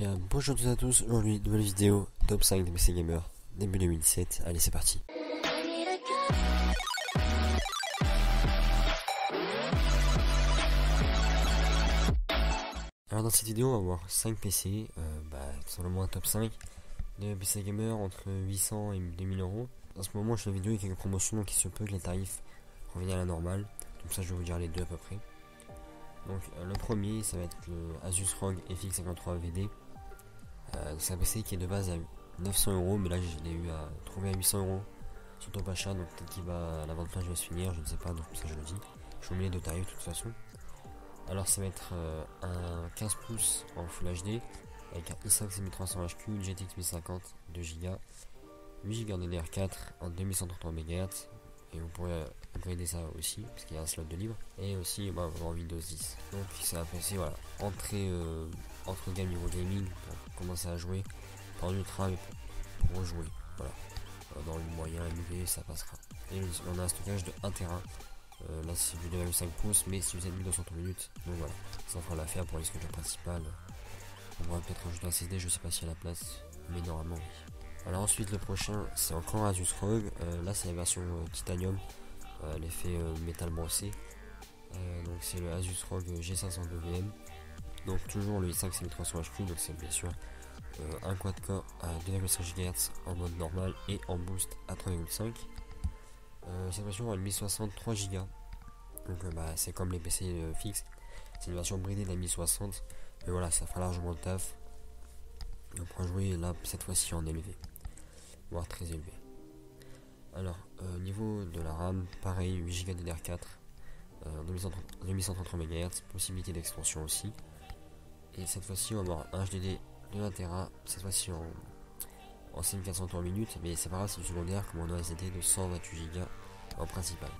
Bien, bonjour à tous, aujourd'hui nouvelle vidéo, top 5 des PC Gamer, début 2017, allez c'est parti. Alors dans cette vidéo on va voir 5 PC, tout simplement un top 5 de PC Gamer entre 800 et 2000 euros. En ce moment je fais une vidéo avec quelques promotions donc il se peut que les tarifs reviennent à la normale, donc ça je vais vous dire les deux à peu près. Donc le premier ça va être le Asus ROG FX53 VD. C'est un PC qui est de base à 900 euros, mais là je l'ai eu à trouver à 800 euros sur Top Achat, donc peut-être qu'il va, la vente là je vais se finir, je ne sais pas, donc ça je le dis. Je vous mets les deux tarifs de toute façon. Alors ça va être un 15 pouces en Full HD avec un i5 6300 HQ, une GTX 1050, 2Go, 8Go DDR4 en 2133 MHz, et vous pourrez upgrader ça aussi parce qu'il y a un slot de libre, et aussi en Windows 10. Donc c'est un PC voilà, entrée entre gamme niveau gaming pour commencer à jouer, pas en ultra mais pour jouer, voilà. Dans le moyen élevé ça passera. Et on a un stockage de 1 Tera. Là c'est du 2,5 pouces mais si vous êtes 1200 minutes, donc voilà, ça fera l'affaire pour les stockage principal. On pourra peut-être rajouter un SSD, je sais pas s'il y a la place, mais normalement oui. Alors ensuite le prochain c'est encore Asus ROG, là c'est la version titanium, l'effet métal brossé. Donc c'est le Asus ROG G502VM, donc toujours le i5 6300 HQ, donc c'est bien sûr un quad-core à 2,5 GHz en mode normal et en boost à 3,5. Cette version a une 1060 3 Go, donc c'est comme les PC fixes, c'est une version bridée de la 1060, mais voilà ça fera largement le taf. On pourra jouer là cette fois-ci en élevé, voire très élevé. Alors au niveau de la RAM, pareil 8Go DDR4, 2133 MHz, possibilité d'extension aussi. Et cette fois-ci on va avoir un HDD de 1 Tera, cette fois-ci en 5400 minutes, mais c'est pas grave, c'est du secondaire comme on a un SSD de 128 Go en principal.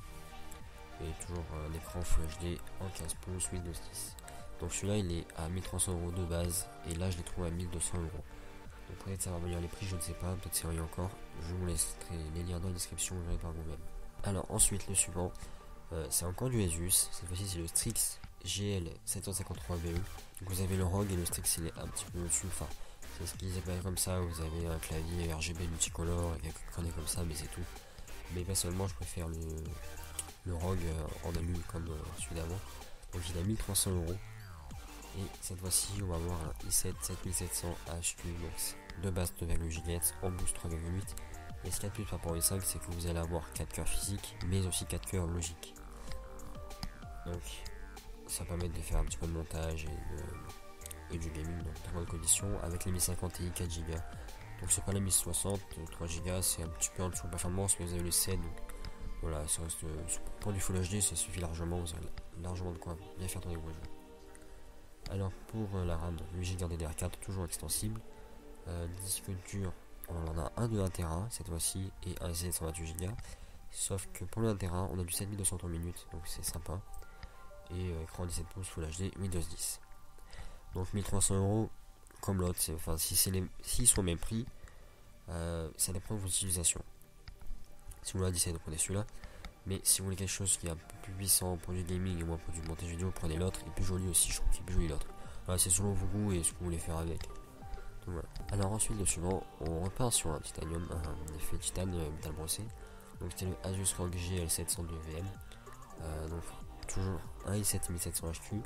Et toujours un écran Full HD en 15 pouces Windows 10. Donc celui-là il est à 1300 euros de base, et là je l'ai trouvé à 1200 euros. Donc peut-être ça va venir les prix, je ne sais pas, peut-être c'est rien encore. Je vous laisserai les liens dans la description, vous verrez par vous-même. Alors ensuite le suivant, c'est encore du Asus, cette fois-ci c'est le Strix GL753VE. Donc vous avez le ROG et le Strix il est un petit peu au-dessus, enfin c'est ce qu'ils appellent comme ça, vous avez un clavier RGB multicolore et quelques conneries comme ça, mais c'est tout. Mais personnellement je préfère le ROG en alu comme celui d'avant. Donc il a 1300 euros. Et cette fois-ci on va avoir un i7 7700 HQ, donc de base 2,8 GHz en boost 3,8. Et ce qu'il y a de plus par rapport au i5 c'est que vous allez avoir 4 cœurs physiques mais aussi 4 cœurs logiques. Donc ça permet de faire un petit peu de montage et du gaming dans très bonnes conditions avec les 1050 Ti 4 Go. Donc c'est pas la 1060 3 Go, c'est un petit peu en dessous de performance, mais vous avez le 7, donc voilà, ça reste, pour du Full HD ça suffit largement, vous avez largement de quoi bien faire tourner vos jeux. Alors pour la RAM, 8Go DDR4 toujours extensible, disque dur on en a un de 1 Tera cette fois-ci et un SSD de 128 Go, sauf que pour le 1 Tera on a du 7200 minutes, donc c'est sympa, et écran 17 pouces Full HD Windows 10. Donc 1300 euros comme l'autre, enfin s'ils sont au même prix, ça dépend de vos utilisations. Si vous voulez un 17 prenez celui-là, mais si vous voulez quelque chose qui est un peu plus puissant pour du gaming et moins pour du montage vidéo, prenez l'autre, et plus joli aussi, je trouve qu'il est plus joli l'autre. Voilà, c'est selon vos goûts et ce que vous voulez faire avec. Donc voilà. Alors ensuite le suivant, on repart sur un titanium, un effet titane métal brossé. Donc c'était le Asus ROG GL702VM, donc toujours un i7 1700 HQ,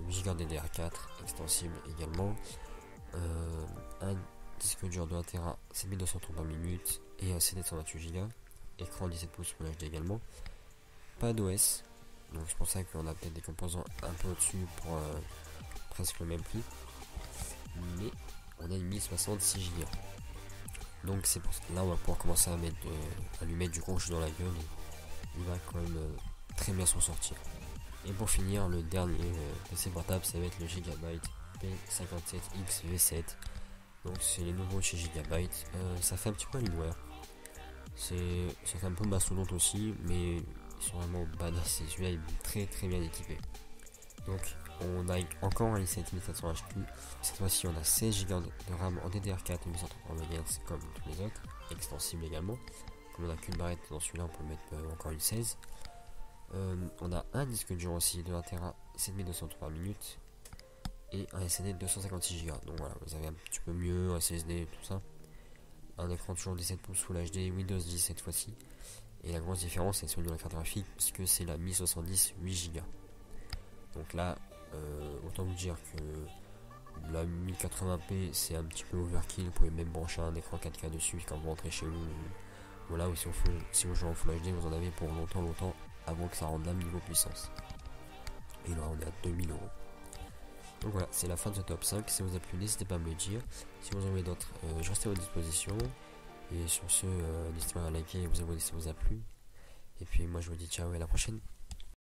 8Go DDR4 extensible également, un disque dur de 1 Tera 7230 minutes et un CD de 128 Go, écran 17 pouces Full HD également, pas d'OS, donc c'est pour ça qu'on a peut-être des composants un peu au-dessus pour presque le même prix, mais on a une 1066 Go. Donc c'est pour ça que là on va pouvoir commencer à lui mettre du gros jeu dans la gueule, et il va quand même très bien s'en sortir. Et pour finir, le dernier PC portable, ça va être le Gigabyte P57X V7. Donc c'est les nouveaux chez Gigabyte. Ça fait un petit peu Alienware. Ça fait un peu mastodonte aussi, mais ils sont vraiment badass. Celui-là est très très bien équipé. Donc on a encore un i7 1700 HQ. Cette fois-ci on a 16 Go de RAM en DDR4 et 1133 MHz comme tous les autres. Extensible également. Comme on a qu'une barrette dans celui-là, on peut mettre encore une 16. On a un disque dur aussi de 1 Tera 7203 minutes, et un SSD de 256 Go. Donc voilà, vous avez un petit peu mieux, un SSD, tout ça. Un écran toujours 17 pouces Full HD, Windows 10 cette fois-ci. Et la grosse différence c'est celui de la carte graphique, puisque c'est la 1070 8 Go. Donc là, autant vous dire que la 1080p c'est un petit peu overkill. Vous pouvez même brancher un écran 4K dessus quand vous rentrez chez vous. Voilà, ou si vous jouez en Full HD, vous en avez pour longtemps avant que ça rende l'âme niveau puissance. Et là on est à 2000 euros. Donc voilà, c'est la fin de ce top 5. Si ça vous a plu, n'hésitez pas à me le dire. Si vous en avez d'autres, je reste à votre disposition. Et sur ce, n'hésitez pas à liker et vous abonner si ça vous a plu. Et puis moi je vous dis ciao et à la prochaine.